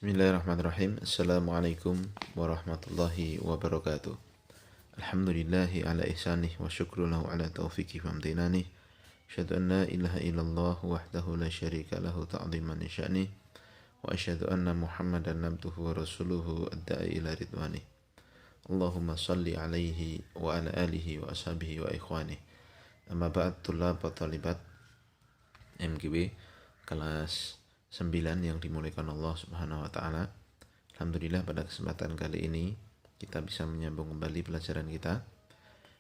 Bismillahirrahmanirrahim. Assalamualaikum warahmatullahi wabarakatuh. Alhamdulillahi ala ihsanih wa syukru lahu ala taufiqih wa amtinanih. Asyhadu an la ilaha illallah wahdahu la syarika lahu ta'ziman li sya'nih. Wa asyhadu anna Muhammadan abduhu wa rasuluhu ad-da'i ila ridwanih. Allahumma salli alaihi wa ala alihi wa ashabihi wa ikhwanih. Amma ba'd, tullab wa talibat MGB kelas 9 yang dimuliakan Allah Subhanahu wa taala. Alhamdulillah pada kesempatan kali ini kita bisa menyambung kembali pelajaran kita.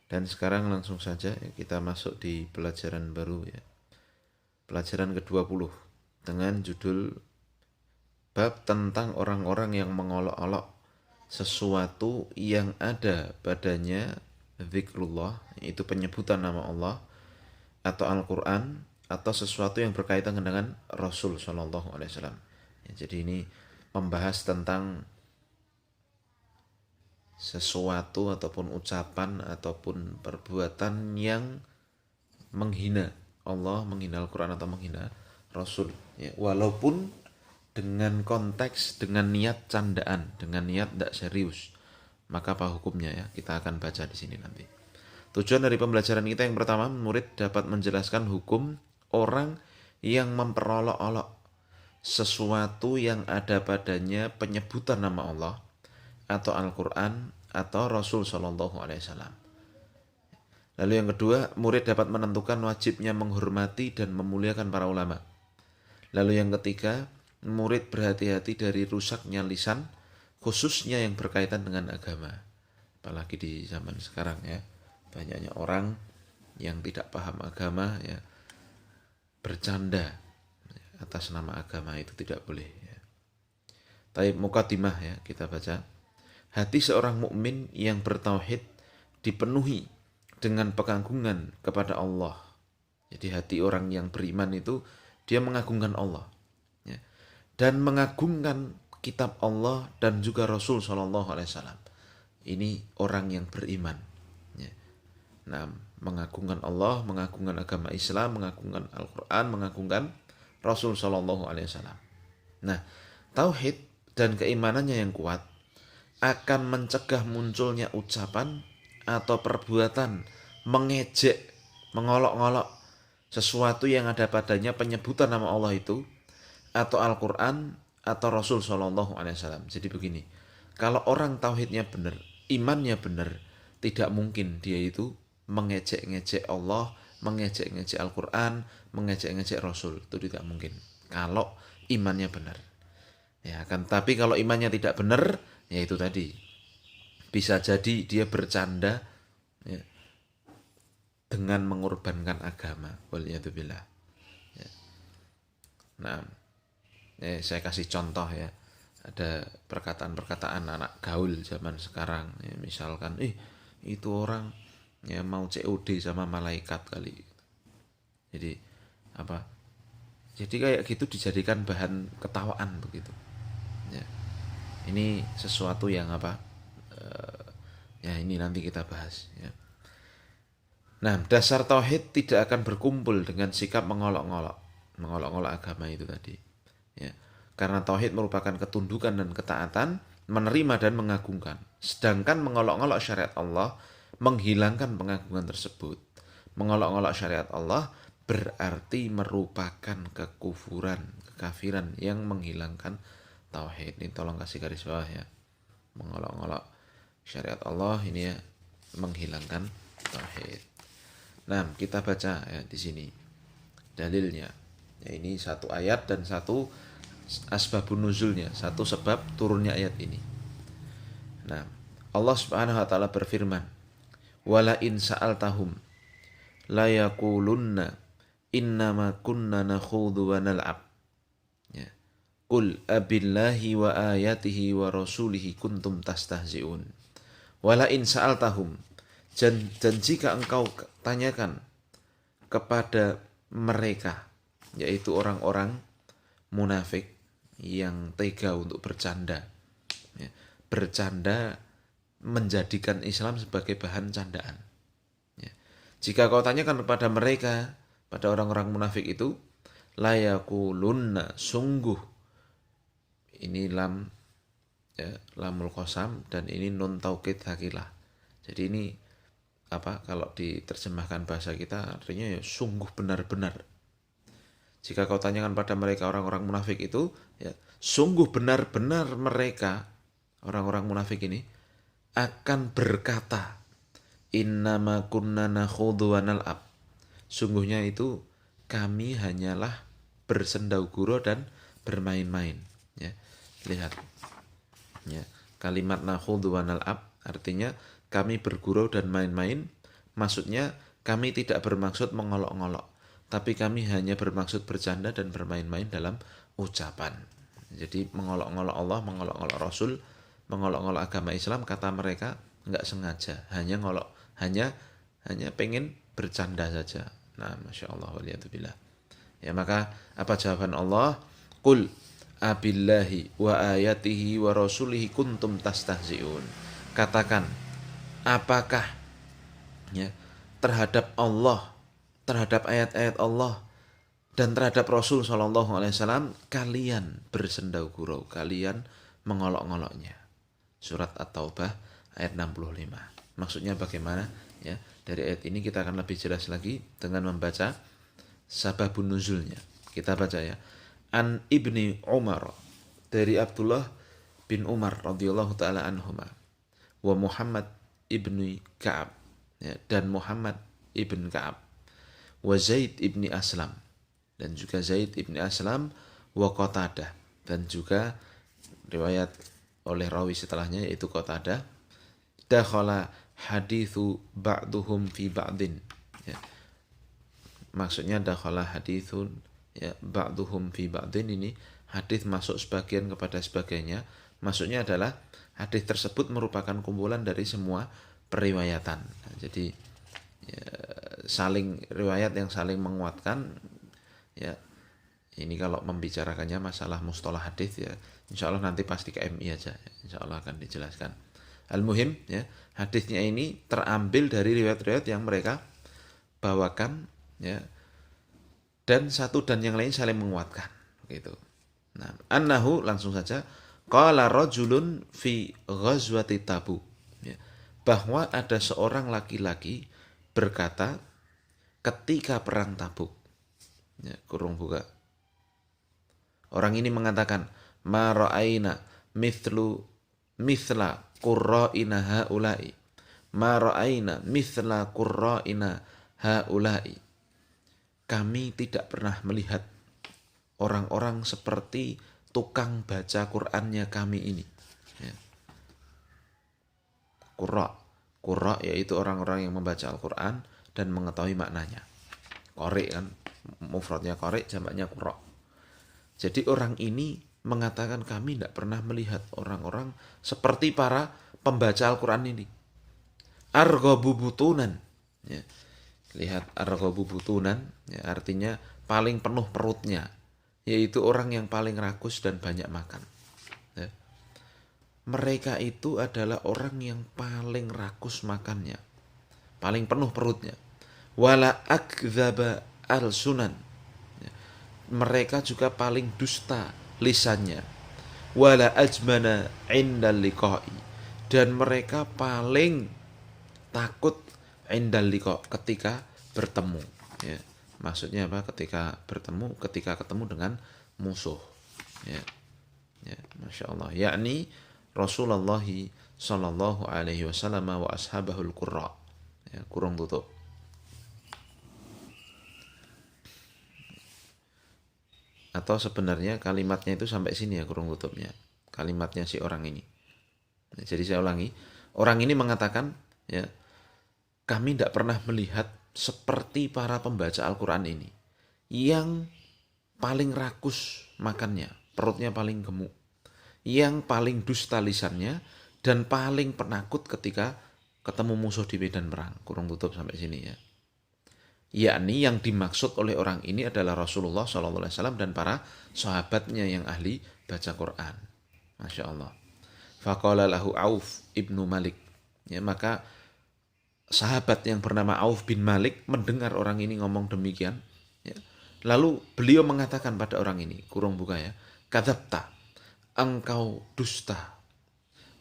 Dan sekarang langsung saja kita masuk di pelajaran baru ya. Pelajaran ke-20 dengan judul bab tentang orang-orang yang mengolok-olok sesuatu yang ada padanya zikrullah, yaitu penyebutan nama Allah atau Al-Qur'an, atau sesuatu yang berkaitan dengan Rasul Shallallahu Alaihi Wasallam. Ya, jadi ini membahas tentang sesuatu ataupun ucapan ataupun perbuatan yang menghina Allah, menghina Al-Quran atau menghina Rasul. Ya, walaupun dengan konteks, dengan niat candaan, dengan niat tidak serius, maka apa hukumnya ya? Kita akan baca di sini nanti. Tujuan dari pembelajaran kita yang pertama, murid dapat menjelaskan hukum orang yang memperolok-olok sesuatu yang ada padanya penyebutan nama Allah atau Al-Quran atau Rasul Shallallahu Alaihi Wasallam. Lalu yang kedua, murid dapat menentukan wajibnya menghormati dan memuliakan para ulama. Lalu yang ketiga, murid berhati-hati dari rusaknya lisan, khususnya yang berkaitan dengan agama. Apalagi di zaman sekarang ya, banyaknya orang yang tidak paham agama ya, bercanda atas nama agama, itu tidak boleh ya. Taib mukadimah ya, kita baca. Hati seorang mukmin yang bertauhid dipenuhi dengan pengagungan kepada Allah. Jadi hati orang yang beriman itu dia mengagungkan Allah ya, dan mengagungkan kitab Allah dan juga Rasul Shallallahu Alaihi Wasallam. Ini orang yang beriman ya. Nah, mengagungkan Allah, mengagungkan agama Islam, mengagungkan Al-Quran, mengagungkan Rasul Shallallahu Alaihi Wasallam. Nah, tauhid dan keimanannya yang kuat akan mencegah munculnya ucapan atau perbuatan mengejek, mengolok-olok sesuatu yang ada padanya penyebutan nama Allah itu, atau Al-Quran atau Rasul Shallallahu Alaihi Wasallam. Jadi begini, kalau orang tauhidnya benar, imannya benar, tidak mungkin dia itu mengejek-ngejek Allah, mengejek-ngejek Al-Quran, mengejek-ngejek Rasul. Itu tidak mungkin kalau imannya benar ya kan. Tapi kalau imannya tidak benar, ya itu tadi, bisa jadi dia bercanda ya, dengan mengorbankan agama. Waliyadzubillah ya. Nah, saya kasih contoh ya, ada perkataan-perkataan anak gaul zaman sekarang ya, misalkan itu orang ya mau COD sama malaikat kali. Jadi apa? Jadi kayak gitu dijadikan bahan ketawaan begitu. Ya. Ini sesuatu yang apa? Ya ini nanti kita bahas. Ya. Nah, dasar tauhid tidak akan berkumpul dengan sikap mengolok-olok agama itu tadi. Ya. Karena tauhid merupakan ketundukan dan ketaatan, menerima dan mengagungkan. Sedangkan mengolok-olok syariat Allah menghilangkan pengagungan tersebut. Mengolok-olok syariat Allah berarti merupakan kekufuran, kekafiran yang menghilangkan tauhid. Ini tolong kasih garis bawah ya. Mengolok-olok syariat Allah ini ya, menghilangkan tauhid. Nah, kita baca ya di sini dalilnya. Ya, ini satu ayat dan satu asbabun nuzulnya, satu sebab turunnya ayat ini. Nah, Allah Subhanahu wa taala berfirman, "Wala in sa'altahum la yaqulunna innama kunna nakhudhu wa nal'ab." Ya. Qul abillahi wa ayatihi wa rasulihi kuntum tastahzi'un. Wala in sa'altahum, dan jika engkau tanyakan kepada mereka, yaitu orang-orang munafik yang tega untuk bercanda ya, bercanda menjadikan Islam sebagai bahan candaan ya. Jika kau tanyakan kepada mereka, pada orang-orang munafik itu, la yaqulunna, sungguh ini lam, ya, lamul qasam, dan ini nun taukid tsakilah. Jadi ini apa, kalau diterjemahkan bahasa kita artinya ya sungguh benar-benar. Jika kau tanyakan pada mereka orang-orang munafik itu, ya, sungguh benar-benar mereka orang-orang munafik ini akan berkata, innama kunna nakhudhu wa nal'ab. Sungguhnya itu kami hanyalah bersendau gurau dan bermain-main. Ya, lihat. Ya, kalimat nakhudhu wa nal'ab artinya kami bergurau dan main-main. Maksudnya kami tidak bermaksud mengolok-ngolok, tapi kami hanya bermaksud bercanda dan bermain-main dalam ucapan. Jadi mengolok-ngolok Allah, mengolok-ngolok Rasul, mengolok-ngolok agama Islam, kata mereka nggak sengaja, hanya pengen bercanda saja. Nah, masya Allah, waliyatubillah. Ya, maka apa jawaban Allah? Qul abillahi wa ayatihi wa rasulihi kuntum tastahzi'un. Katakan, apakah, ya, terhadap Allah, terhadap ayat-ayat Allah dan terhadap Rasul Shallallahu Alaihi Wasallam kalian bersendau gurau, kalian mengolok-ngoloknya. Surat At-Taubah ayat 65. Maksudnya bagaimana? Ya, dari ayat ini kita akan lebih jelas lagi dengan membaca sababun nuzulnya. Kita baca ya. An Ibni Umar, dari Abdullah bin Umar radhiyallahu taala anhuma, wa Muhammad ibni Ka'ab, ya, dan Muhammad ibn Ka'ab, wa Zaid ibni Aslam, dan juga Zaid ibni Aslam, wa Qatadah, dan juga riwayat oleh rawi setelahnya yaitu Qatadah, dakhala hadithu ba'duhum fi ba'din. Ya. Maksudnya dakhala hadithun, ya, ba'duhum fi ba'din, ini hadis masuk sebagian kepada sebagainya. Maksudnya adalah hadis tersebut merupakan kumpulan dari semua periwayatan. Nah, jadi ya, saling riwayat yang saling menguatkan. Ya, ini kalau membicarakannya masalah mustalah hadis, ya, insya Allah nanti pasti ke MI aja, ya, insya Allah akan dijelaskan. Al-muhim, ya, hadisnya ini terambil dari riwayat-riwayat yang mereka bawakan, ya, dan satu dan yang lain saling menguatkan, gitu. Nah, annahu, langsung saja, qala rajulun fi ghazwati Tabuk, ya, bahwa ada seorang laki-laki berkata ketika perang Tabuk, ya, kurung buka. Orang ini mengatakan, ma ra'aina mithla qurra'ina haula'i, ma ra'aina mithla qurra'ina haula'i. Kami tidak pernah melihat orang-orang seperti tukang baca Qur'annya kami ini. Ya. Qurra yaitu orang-orang yang membaca Al-Quran dan mengetahui maknanya. Qari kan, mufradnya qari, jamaknya qurra. Jadi orang ini mengatakan kami tidak pernah melihat orang-orang seperti para pembaca Al-Quran ini. Arghabu butunan. Ya. Lihat, arghabu butunan, ya, artinya paling penuh perutnya, yaitu orang yang paling rakus dan banyak makan. Ya. Mereka itu adalah orang yang paling rakus makannya, paling penuh perutnya. Wala akdzaba al-sunan. Ya. Mereka juga paling dusta lisannya. Wala ajmana indal liqa'i. Dan mereka paling takut indal liqa, ketika bertemu. Ya. Maksudnya apa? Ketika ketemu dengan musuh. Ya. Ya, Masya Allah. Yakni Rasulullah sallallahu alaihi wasallam wa ashabahul qurra. Ya, kurung tutup. Atau sebenarnya kalimatnya itu sampai sini ya, kurung tutupnya. Kalimatnya si orang ini. Ya, jadi saya ulangi. Orang ini mengatakan, ya, kami tidak pernah melihat seperti para pembaca Al-Quran ini, yang paling rakus makannya, perutnya paling gemuk, yang paling dusta lisannya, dan paling penakut ketika ketemu musuh di medan perang. Kurung tutup sampai sini ya. Yakni yang dimaksud oleh orang ini adalah Rasulullah SAW dan para sahabatnya yang ahli baca Quran. Masya Allah. Faqala lahu Auf ibnu Malik. Ya, maka sahabat yang bernama Auf bin Malik mendengar orang ini ngomong demikian. Ya. Lalu beliau mengatakan pada orang ini, kurung buka ya, kadzabta, engkau dusta,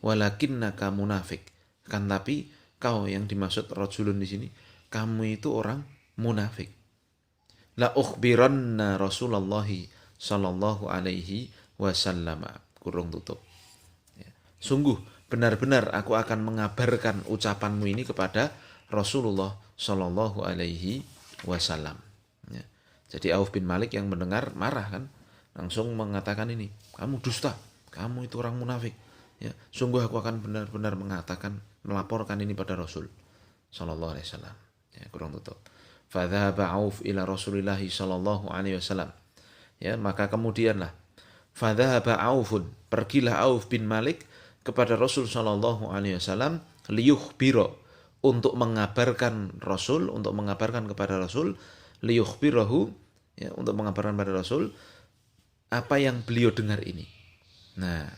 walakinnaka munafik. Kan tapi kau yang dimaksud rajulun di sini, kamu itu orang munafik. La ukhbiranna Rasulullah sallallahu alaihi wasallam. Kurung tutup. Sungguh benar-benar aku akan mengabarkan ucapanmu ini kepada Rasulullah sallallahu alaihi wasallam. Ya. Jadi Auf bin Malik yang mendengar marah kan, langsung mengatakan ini, kamu dusta, kamu itu orang munafik. Ya, sungguh aku akan benar-benar melaporkan ini pada Rasul sallallahu alaihi wasallam. Ya, kurang tutup. Fadhaba Auf ila Rasulillah sallallahu alaihi wasallam. Ya, maka kemudianlah fadhaba Aufun, pergilah Auf bin Malik kepada Rasul sallallahu alaihi wasallam liyukhbiro, untuk mengabarkan Rasul, untuk mengabarkan kepada Rasul, liyukhbirahu, ya, untuk mengabarkan pada Rasul apa yang beliau dengar ini. Nah,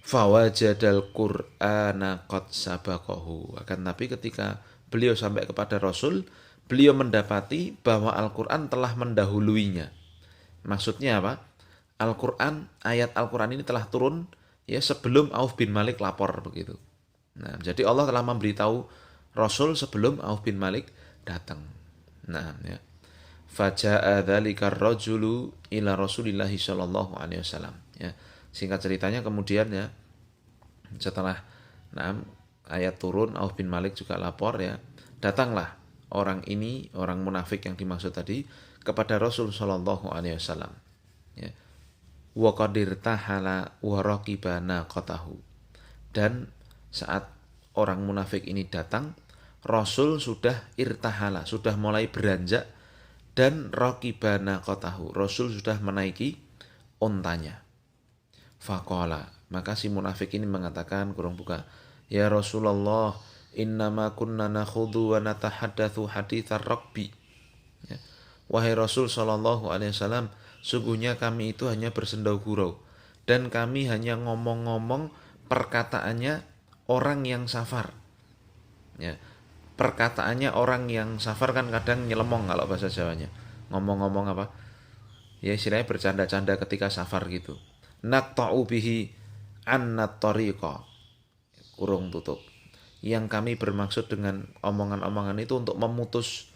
fawajadal Qur'ana qad sabaqahu. Akan tapi ketika beliau sampai kepada Rasul, beliau mendapati bahwa Al-Qur'an telah mendahuluinya. Maksudnya apa? Al-Qur'an, ayat Al-Qur'an ini telah turun ya sebelum Auf bin Malik lapor begitu. Nah, jadi Allah telah memberitahu Rasul sebelum Auf bin Malik datang. Nah, ya. Faja'a dzalika ar-rajulu ila Rasulillah sallallahu alaihi wasallam. Ya. Singkat ceritanya kemudian ya setelah ayat turun, Auf bin Malik juga lapor ya. Datanglah orang ini, orang munafik yang dimaksud tadi, kepada Rasul sallallahu alaihi wasallam. Ya. Wa qadir tahala wa raqibana qatahu. Dan saat orang munafik ini datang, Rasul sudah irtahala, sudah mulai beranjak, dan raqibana qatahu, Rasul sudah menaiki ontanya. Faqala, maka si munafik ini mengatakan, kurung buka, ya Rasulullah, innama kunna nakhudhu wa natahaddatsu haditsar raqbi. Ya. Wahai Rasul sallallahu alaihi wasallam, sungguhnya kami itu hanya bersendau gurau dan kami hanya ngomong-ngomong perkataannya orang yang safar. Ya. Perkataannya orang yang safar kan kadang nyelemong kalau bahasa Jawanya. Ngomong-ngomong apa? Ya istilahnya bercanda-canda ketika safar gitu. Naqta'u bihi annat tariqa. Kurung tutup. Yang kami bermaksud dengan omongan-omongan itu untuk memutus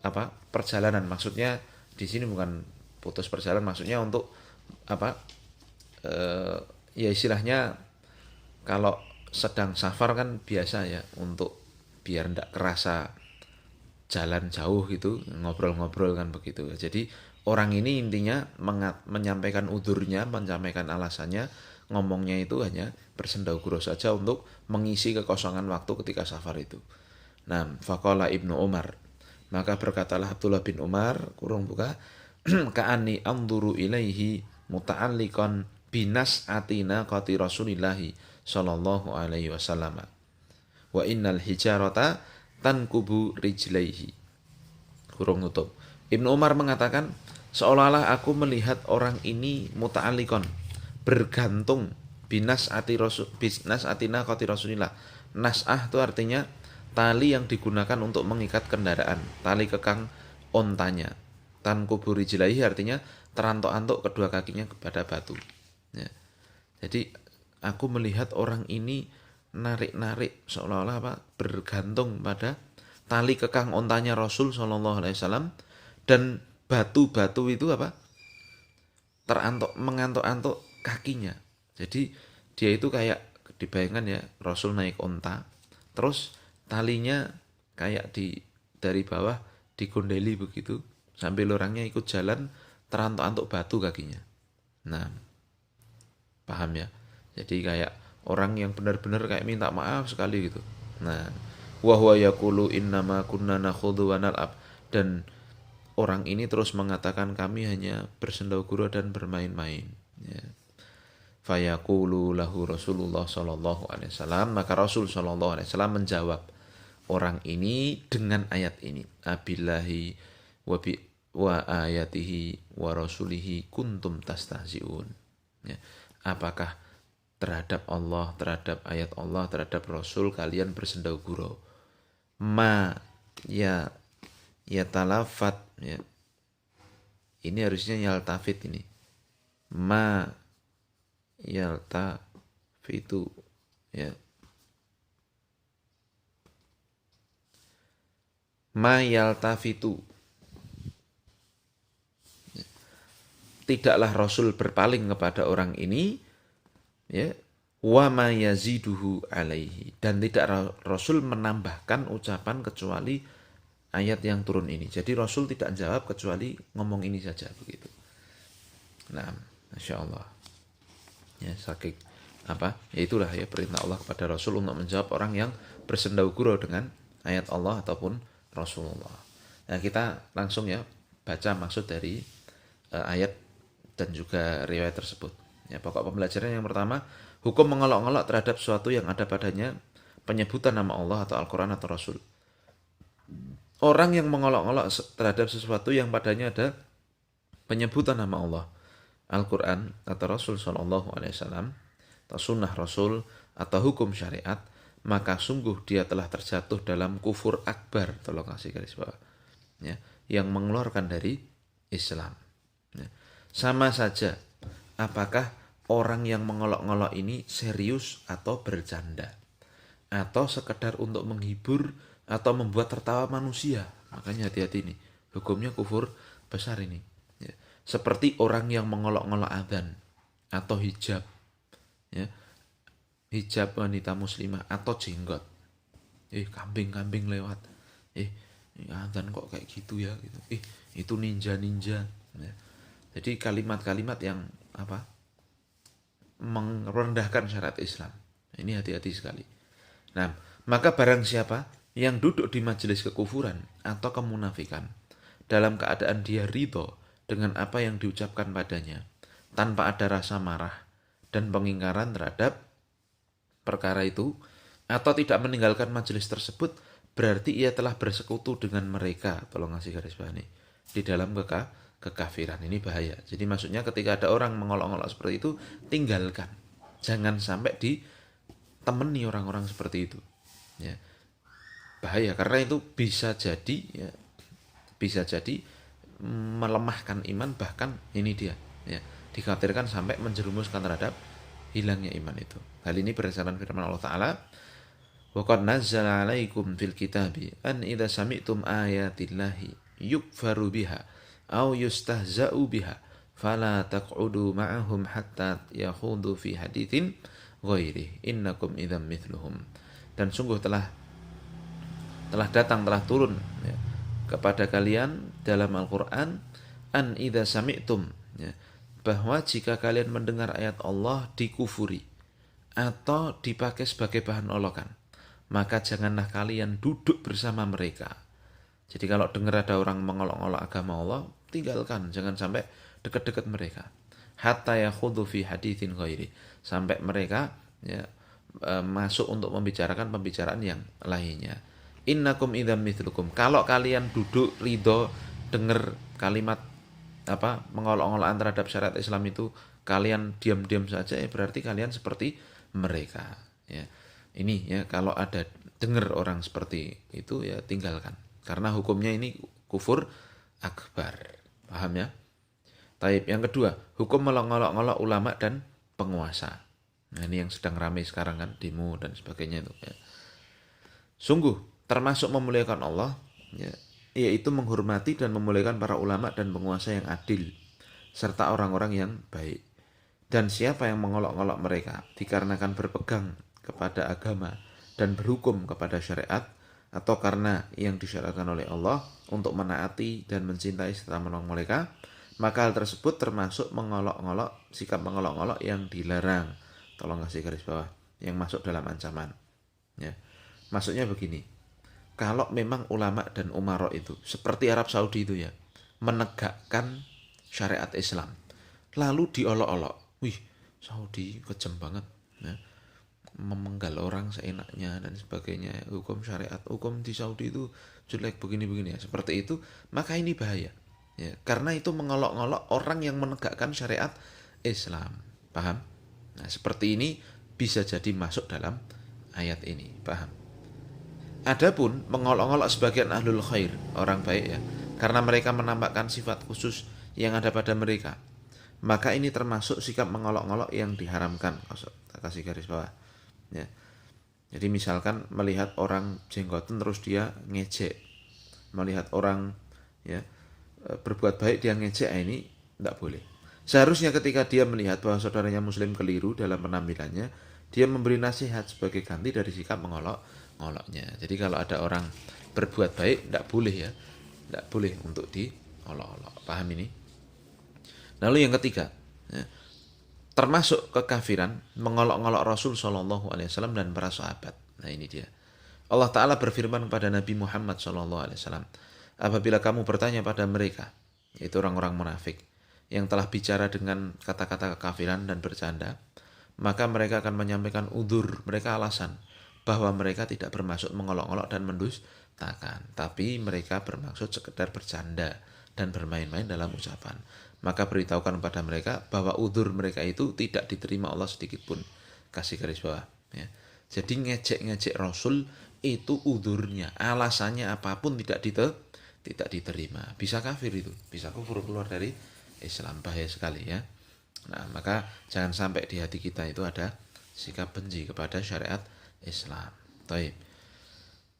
apa? Perjalanan. Maksudnya di sini bukan putus perjalanan, maksudnya untuk apa? Ya istilahnya kalau sedang safar kan biasa ya, untuk biar ndak kerasa jalan jauh gitu, ngobrol-ngobrol kan begitu. Jadi orang ini intinya menyampaikan udurnya, menyampaikan alasannya, ngomongnya itu hanya bersendau gurau saja untuk mengisi kekosongan waktu ketika safar itu. Nah, faqala Ibnu Umar, maka berkatalah Abdullah bin Umar, kurung buka, ka'ani anzuru ilaihi muta'alliqan binas atina qati Rasulillahi sallallahu alaihi wasallam. Wa innal hijarata tankubu rijlaihi. Kurung tutup. Ibnu Umar mengatakan, seolah-olah aku melihat orang ini muta'alliqan, bergantung binas atina qati Rasulillah. Nas'ah itu artinya tali yang digunakan untuk mengikat kendaraan, tali kekang ontanya. Tankubu rijlaihi artinya terantok-antok kedua kakinya kepada batu. Ya. Jadi aku melihat orang ini narik-narik seolah-olah apa? Bergantung pada tali kekang ontanya Rasul sallallahu alaihi wasallam, dan batu-batu itu apa? Mengantuk-antuk kakinya. Jadi dia itu kayak dibayangkan ya, Rasul naik onta, terus talinya kayak dari bawah digondeli begitu, sambil orangnya ikut jalan terantuk-antuk batu kakinya. Nah, paham ya? Jadi kayak orang yang benar-benar kayak minta maaf sekali gitu. Nah, wa huwa yaqulu innama kunna nakhudhu wa nal'ab, dan orang ini terus mengatakan kami hanya bersendau gurau dan bermain-main. Ya. Fayaqulu lahu Rasulullah sallallahu alaihi wasallam, maka Rasul sallallahu alaihi wasallam menjawab orang ini dengan ayat ini, abillahi wa ayatihi wa rasulihi kuntum tastahzi'un. Ya. Apakah terhadap Allah, terhadap ayat Allah, terhadap Rasul kalian bersendau gurau? Ya talafat ya. Ini harusnya yaltafit ini. yaltafitu, ya. Ma yaltafitu, tidaklah Rasul berpaling kepada orang ini, ya, wa ma yaziduhu alaihi, dan tidak Rasul menambahkan ucapan kecuali ayat yang turun ini. Jadi Rasul tidak jawab kecuali ngomong ini saja, begitu. Nah, Masya Allah, ya, saking apa, ya itulah ya perintah Allah kepada Rasul untuk menjawab orang yang bersendau gurau dengan ayat Allah ataupun Rasulullah. Nah, kita langsung ya baca maksud dari ayat dan juga riwayat tersebut. Ya, pokok pembelajaran yang pertama, hukum mengolok-olok terhadap sesuatu yang ada padanya penyebutan nama Allah atau Al-Quran atau Rasul. Orang yang mengolok-olok terhadap sesuatu yang padanya ada penyebutan nama Allah, Al-Quran atau Rasul Sallallahu Alaihi Wasallam, atau sunnah Rasul atau hukum syariat, maka sungguh dia telah terjatuh dalam kufur akbar, tolong kasih garis bawah, ya, yang mengeluarkan dari Islam. Ya. Sama saja, apakah orang yang mengolok-olok ini serius atau bercanda, atau sekedar untuk menghibur atau membuat tertawa manusia. Makanya hati-hati nih, hukumnya kufur besar ini. Ya. Seperti orang yang mengolok-olok adzan atau hijab, ya, hijab wanita muslimah atau jenggot. Kambing-kambing lewat. Adzan kok kayak gitu ya gitu. Itu ninja-ninja. Ya. Jadi kalimat-kalimat yang apa? Merendahkan syariat Islam. Ini hati-hati sekali. Nah, maka barang siapa yang duduk di majelis kekufuran atau kemunafikan dalam keadaan dia ridho dengan apa yang diucapkan padanya tanpa ada rasa marah dan pengingkaran terhadap perkara itu, atau tidak meninggalkan majelis tersebut, berarti ia telah bersekutu dengan mereka. Tolong ngasih garis bawah nih, di dalam kekafiran. Ini bahaya. Jadi maksudnya ketika ada orang mengolok-olok seperti itu, tinggalkan. Jangan sampai ditemani orang-orang seperti itu. Ya. Bahaya, karena itu bisa jadi ya, bisa jadi melemahkan iman, bahkan ini dia ya, dikhawatirkan sampai menjerumuskan terhadap hilangnya iman itu. Hal ini berdasarkan firman Allah Ta'ala, wa qad nazzala 'alaikum fil kitabi an idza sami'tum ayatillahi yukfaru biha aw yustahza'u biha fala taq'udu ma'ahum hatta yakhudu fi haditsin ghairi innakum idzam mithluhum. Dan sungguh telah turun ya, kepada kalian dalam Al-Quran an idza sami'tum, ya, bahwa jika kalian mendengar ayat Allah dikufuri atau dipakai sebagai bahan olokan, maka janganlah kalian duduk bersama mereka. Jadi kalau dengar ada orang mengolok-olok agama Allah, tinggalkan, jangan sampai dekat-dekat mereka. Hatta yakhudhu fi haditsin ghairi, sampai mereka ya, masuk untuk membicarakan pembicaraan yang lainnya. Innakum idzam mithlukum, kalau kalian duduk ridho dengar kalimat apa mengolok-olokan terhadap syariat Islam itu, kalian diam-diam saja, berarti kalian seperti mereka. Ya. Ini ya, kalau ada dengar orang seperti itu ya tinggalkan, karena hukumnya ini kufur akbar. Paham ya? Taib. Yang kedua, hukum mengolok-olok ulama dan penguasa. Nah, ini yang sedang ramai sekarang kan, demo dan sebagainya itu. Ya. Sungguh termasuk memuliakan Allah, ya, yaitu menghormati dan memuliakan para ulama dan penguasa yang adil, serta orang-orang yang baik. Dan siapa yang mengolok-olok mereka dikarenakan berpegang kepada agama dan berhukum kepada syariat, atau karena yang disyariatkan oleh Allah untuk menaati dan mencintai serta menolong mereka, maka hal tersebut termasuk mengolok-olok, sikap mengolok-olok yang dilarang. Tolong kasih garis bawah, yang masuk dalam ancaman. Ya. Maksudnya begini, kalau memang ulama dan umara itu seperti Arab Saudi itu ya, menegakkan syariat Islam, lalu diolok-olok, wih Saudi kejam banget ya, memenggal orang seenaknya dan sebagainya, hukum syariat, hukum di Saudi itu jelek begini-begini ya, seperti itu, maka ini bahaya ya, karena itu mengolok-olok orang yang menegakkan syariat Islam. Paham? Nah, seperti ini bisa jadi masuk dalam ayat ini. Paham? Adapun mengolok-olok sebagian ahlul khair, orang baik ya, karena mereka menampakkan sifat khusus yang ada pada mereka, maka ini termasuk sikap mengolok-olok yang diharamkan. Kasih garis bawah. Ya. Jadi misalkan melihat orang jenggoten terus dia ngejek, melihat orang ya berbuat baik dia ngejek, ini tidak boleh. Seharusnya ketika dia melihat bahwa saudaranya muslim keliru dalam penampilannya, dia memberi nasihat sebagai ganti dari sikap mengolok-oloknya. Jadi kalau ada orang berbuat baik, tidak boleh ya, tidak boleh untuk diolok-olok. Paham ini? Lalu yang ketiga, ya, termasuk kekafiran mengolok-olok Rasul Shallallahu Alaihi Wasallam dan para sahabat. Nah ini dia. Allah Ta'ala berfirman kepada Nabi Muhammad Shallallahu Alaihi Wasallam, apabila kamu bertanya pada mereka, yaitu orang-orang munafik, yang telah bicara dengan kata-kata kekafiran dan bercanda, maka mereka akan menyampaikan udzur, mereka alasan, bahwa mereka tidak bermaksud mengolok-olok dan mendustakan, tapi mereka bermaksud sekedar bercanda dan bermain-main dalam ucapan. Maka beritahukan kepada mereka bahwa udzur mereka itu tidak diterima Allah sedikit pun. Kasih garis bawah. Ya. Jadi ngejek-ngejek Rasul itu udzurnya, alasannya apapun tidak diterima. Bisa kafir itu, bisa kufur, keluar dari Islam, bahaya sekali ya. Nah, maka jangan sampai di hati kita itu ada sikap benci kepada syariat Islam. Taib.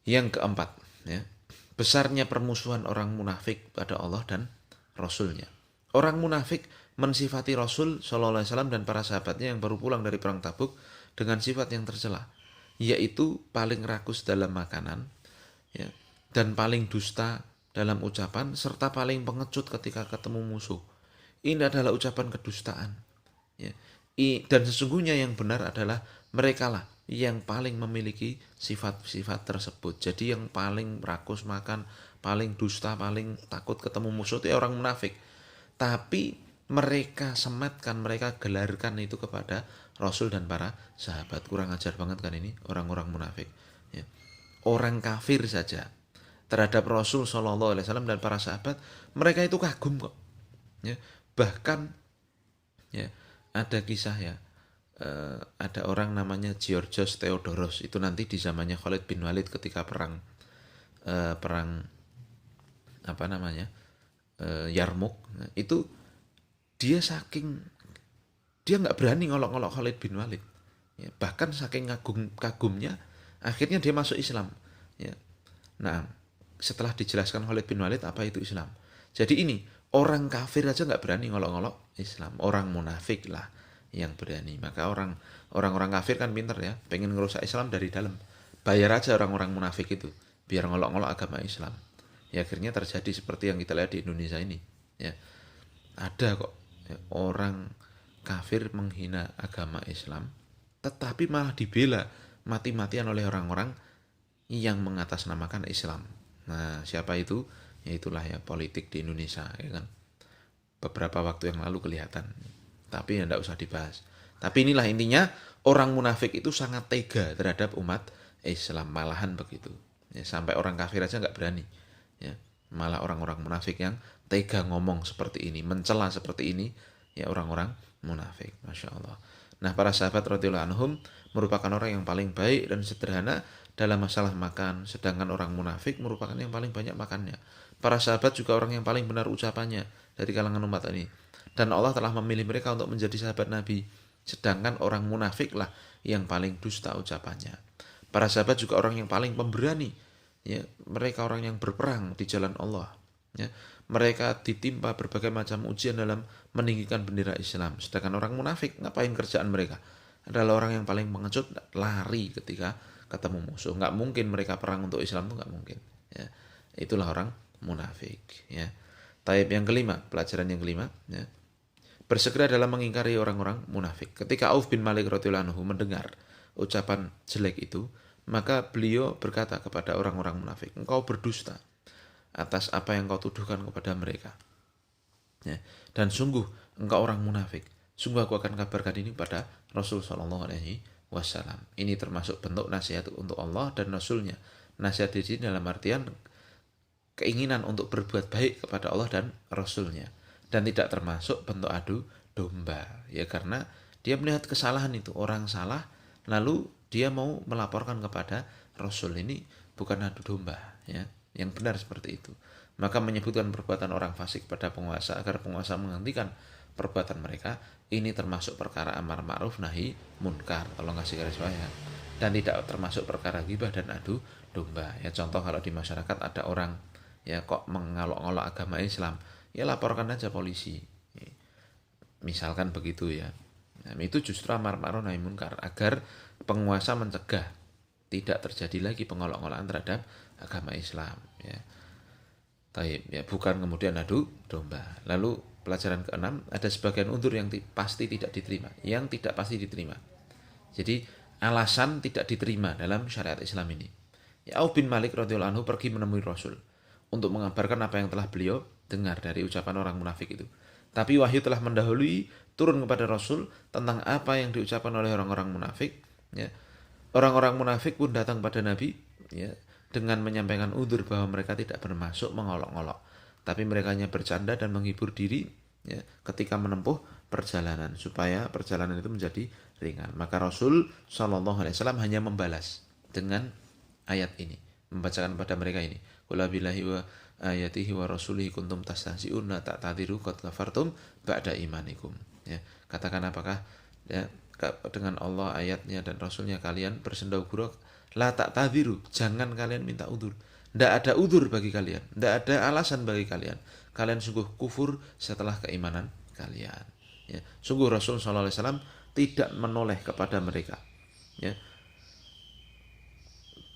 Yang keempat, ya, besarnya permusuhan orang munafik pada Allah dan Rasulnya. Orang munafik mensifati Rasul Shallallahu Alaihi Wasallam dan para sahabatnya yang baru pulang dari perang Tabuk dengan sifat yang tercela, yaitu paling rakus dalam makanan, ya, dan paling dusta dalam ucapan, serta paling pengecut ketika ketemu musuh. Ini adalah ucapan kedustaan. Ya. Dan sesungguhnya yang benar adalah merekalah yang paling memiliki sifat-sifat tersebut. Jadi yang paling rakus makan, paling dusta, paling takut ketemu musuh itu orang munafik. Tapi mereka sematkan, mereka gelarkan itu kepada Rasul dan para sahabat. Kurang ajar banget kan ini orang-orang munafik. Ya. Orang kafir saja terhadap Rasul Shallallahu Alaihi Wasallam dan para sahabat, mereka itu kagum kok. Ya. Bahkan ya ada kisah ya, ada orang namanya Georgios Theodoros, itu nanti di zamannya Khalid bin Walid ketika perang apa namanya Yarmuk. Nah, itu dia nggak berani ngolok-ngolok Khalid bin Walid. Ya, bahkan saking kagumnya akhirnya dia masuk Islam. Ya. Nah, setelah dijelaskan Khalid bin Walid apa itu Islam. Jadi ini orang kafir aja nggak berani ngolok-ngolok Islam. Orang munafik lah yang berani. Maka orang-orang kafir kan pinter ya, pengen ngerusak Islam dari dalam. Bayar aja orang-orang munafik itu biar ngolok-ngolok agama Islam. Ya akhirnya terjadi seperti yang kita lihat di Indonesia ini. Ya ada kok ya, orang kafir menghina agama Islam, tetapi malah dibela mati-matian oleh orang-orang yang mengatasnamakan Islam. Nah siapa itu? Ya itulah ya politik di Indonesia ya kan. Beberapa waktu yang lalu kelihatan. Tapi ya tidak usah dibahas. Tapi inilah intinya, orang munafik itu sangat tega terhadap umat Islam, malahan begitu. Ya, sampai orang kafir aja nggak berani. Ya, malah orang-orang munafik yang tega ngomong seperti ini, mencela seperti ini, ya orang-orang munafik. Masya Allah. Nah para sahabat radhiyallahu anhum merupakan orang yang paling baik dan sederhana dalam masalah makan, sedangkan orang munafik merupakan yang paling banyak makannya. Para sahabat juga orang yang paling benar ucapannya dari kalangan umat ini. Dan Allah telah memilih mereka untuk menjadi sahabat Nabi. Sedangkan orang munafik lah yang paling dusta ucapannya. Para sahabat juga orang yang paling pemberani. Ya, mereka orang yang berperang di jalan Allah. Ya, mereka ditimpa berbagai macam ujian dalam meninggikan bendera Islam. Sedangkan orang munafik, ngapain kerjaan mereka? Adalah orang yang paling mengecut, lari ketika ketemu musuh. Nggak mungkin mereka perang untuk Islam, itu nggak mungkin. Ya, itulah orang munafik. Ya. Taib yang kelima, pelajaran yang kelima. Ya. Bersegera dalam mengingkari orang-orang munafik. Ketika Auf bin Malik radhiyallahu anhu mendengar ucapan jelek itu, maka beliau berkata kepada orang-orang munafik, engkau berdusta atas apa yang kau tuduhkan kepada mereka. Ya. Dan sungguh engkau orang munafik. Sungguh aku akan kabarkan ini kepada Rasul Shallallahu Alaihi Wasallam. Ini termasuk bentuk nasihat untuk Allah dan Rasulnya. Nasihat di sini dalam artian keinginan untuk berbuat baik kepada Allah dan Rasulnya. Dan tidak termasuk bentuk adu domba. Ya karena dia melihat kesalahan itu. Orang salah lalu dia mau melaporkan kepada Rasul, ini bukan adu domba. Ya. Yang benar seperti itu. Maka menyebutkan perbuatan orang fasik pada penguasa agar penguasa menghentikan perbuatan mereka ini termasuk perkara amar ma'ruf nahi munkar, tolong kasih garis bawah ya, dan tidak termasuk perkara ghibah dan adu domba ya. Contoh kalau di masyarakat ada orang ya kok mengolok-olok agama Islam, ya laporkan aja polisi misalkan begitu ya. Nah, itu justru amar ma'ruf nahi munkar agar penguasa mencegah tidak terjadi lagi pengolok-olokan terhadap agama Islam ya. Taib ya, bukan kemudian adu domba. Lalu pelajaran keenam, ada sebagian undur yang pasti tidak diterima, yang tidak pasti diterima. Jadi alasan tidak diterima dalam syariat Islam ini. Ya, Auf bin Malik radhiyallahu anhu pergi menemui Rasul untuk mengabarkan apa yang telah beliau dengar dari ucapan orang munafik itu. Tapi wahyu telah mendahului turun kepada Rasul tentang apa yang diucapkan oleh orang-orang munafik. Ya. Orang-orang munafik pun datang pada Nabi ya, dengan menyampaikan udzur bahwa mereka tidak bermaksud mengolok-olok, tapi mereka hanya bercanda dan menghibur diri ya, ketika menempuh perjalanan supaya perjalanan itu menjadi ringan. Maka Rasul Shallallahu Alaihi Wasallam hanya membalas dengan ayat ini, membacakan pada mereka ini. Qul billahi wa ayatihi wa rasulihi kuntum tastahzi'un la ta'tadiru qad kafartum ba'da imanikum. Ya, katakan apakah ya, dengan Allah ayatnya dan Rasulnya kalian bersendau gurau, la ta'tadiru, jangan kalian minta udzur. Tidak ada udzur bagi kalian, tidak ada alasan bagi kalian. Kalian sungguh kufur setelah keimanan kalian. Ya, sungguh Rasul Sallallahu Alaihi Wasallam tidak menoleh kepada mereka. Ya,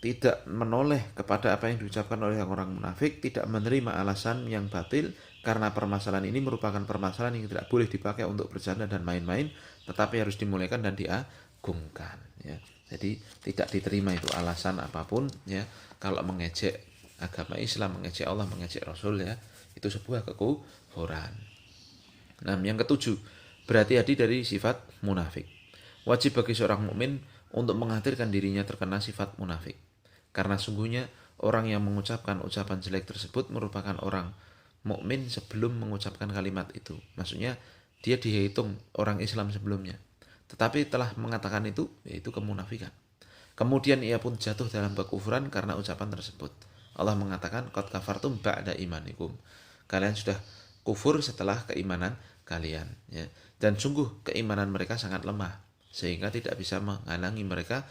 tidak menoleh kepada apa yang diucapkan oleh orang munafik, tidak menerima alasan yang batil, karena permasalahan ini merupakan permasalahan yang tidak boleh dipakai untuk bercanda dan main-main, tetapi harus dimuliakan dan diagungkan ya. Jadi tidak diterima itu alasan apapun ya, kalau mengejek agama Islam, mengejek Allah, mengejek Rasul ya, itu sebuah kekufuran. Nah, yang ketujuh, berhati-hati dari sifat munafik. Wajib bagi seorang mukmin untuk menghadirkan dirinya terkena sifat munafik. Karena sungguhnya orang yang mengucapkan ucapan jelek tersebut merupakan orang mukmin sebelum mengucapkan kalimat itu. Maksudnya dia dihitung orang Islam sebelumnya, tetapi telah mengatakan itu, yaitu kemunafikan. Kemudian ia pun jatuh dalam kekufuran karena ucapan tersebut. Allah mengatakan qad kafartum ba'da imanikum. Kalian sudah kufur setelah keimanan kalian ya. Dan sungguh keimanan mereka sangat lemah sehingga tidak bisa menghalangi mereka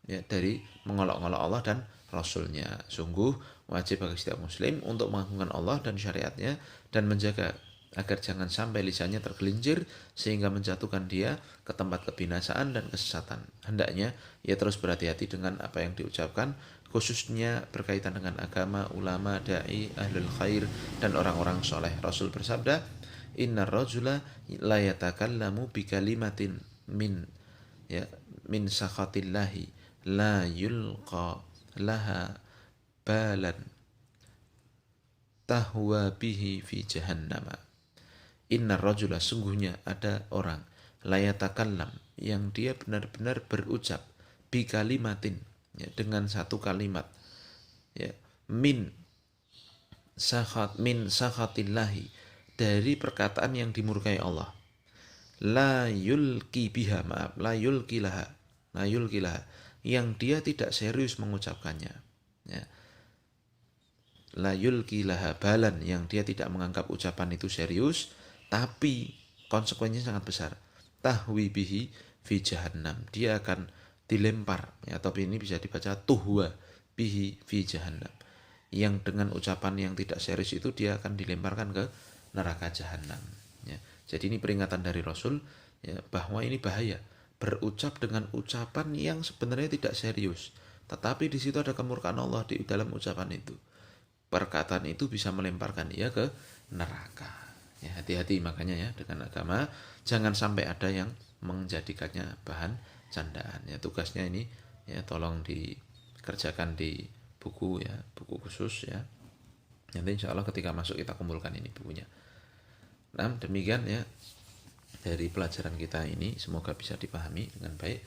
ya, dari mengolok-olok Allah dan Rasulnya. Sungguh wajib bagi setiap muslim untuk mengagungkan Allah dan syariatnya dan menjaga agar jangan sampai lisannya tergelincir sehingga menjatuhkan dia ke tempat kebinasaan dan kesesatan. Hendaknya ia terus berhati-hati dengan apa yang diucapkan, khususnya berkaitan dengan agama, ulama, da'i, ahlul khair, dan orang-orang soleh. Rasul bersabda, innar rajula la yatakallamu bi kalimatin min sakhatillahi la yulqa laha balan tahwa bihi fi jahannama. Innar rajula, sungguhnya ada orang, la yatakallam, yang dia benar-benar berucap, bi kalimatin ya, dengan satu kalimat ya, min sakhatillahi, dari perkataan yang dimurkai Allah, la yulki biha, maaf, la yulki laha, yang dia tidak serius mengucapkannya ya. La yulki laha balan, yang dia tidak menganggap ucapan itu serius, tapi konsekuensinya sangat besar. Tahwi bihi fi jahannam, dia akan dilempar ya, tapi ini bisa dibaca tuhwa bihi fi jahannam, yang dengan ucapan yang tidak serius itu dia akan dilemparkan ke neraka jahanam ya. Jadi ini peringatan dari Rasul ya, bahwa ini bahaya berucap dengan ucapan yang sebenarnya tidak serius, tetapi di situ ada kemurkaan Allah di dalam ucapan itu. Perkataan itu bisa melemparkan dia ke neraka ya. Hati-hati makanya ya dengan agama, jangan sampai ada yang menjadikannya bahan candaan ya. Tugasnya ini ya tolong dikerjakan di buku ya, buku khusus ya. Nanti insya Allah ketika masuk kita kumpulkan ini bukunya. Nah, demikian ya dari pelajaran kita ini, semoga bisa dipahami dengan baik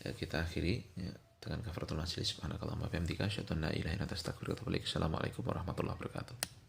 ya. Kita akhiri ya dengan kafaratul majlis. Subhanakallahumma wa bihamdika asyhadu an la ilaha illa anta astaghfiruka wa atubu ilaik. Assalamualaikum warahmatullahi wabarakatuh.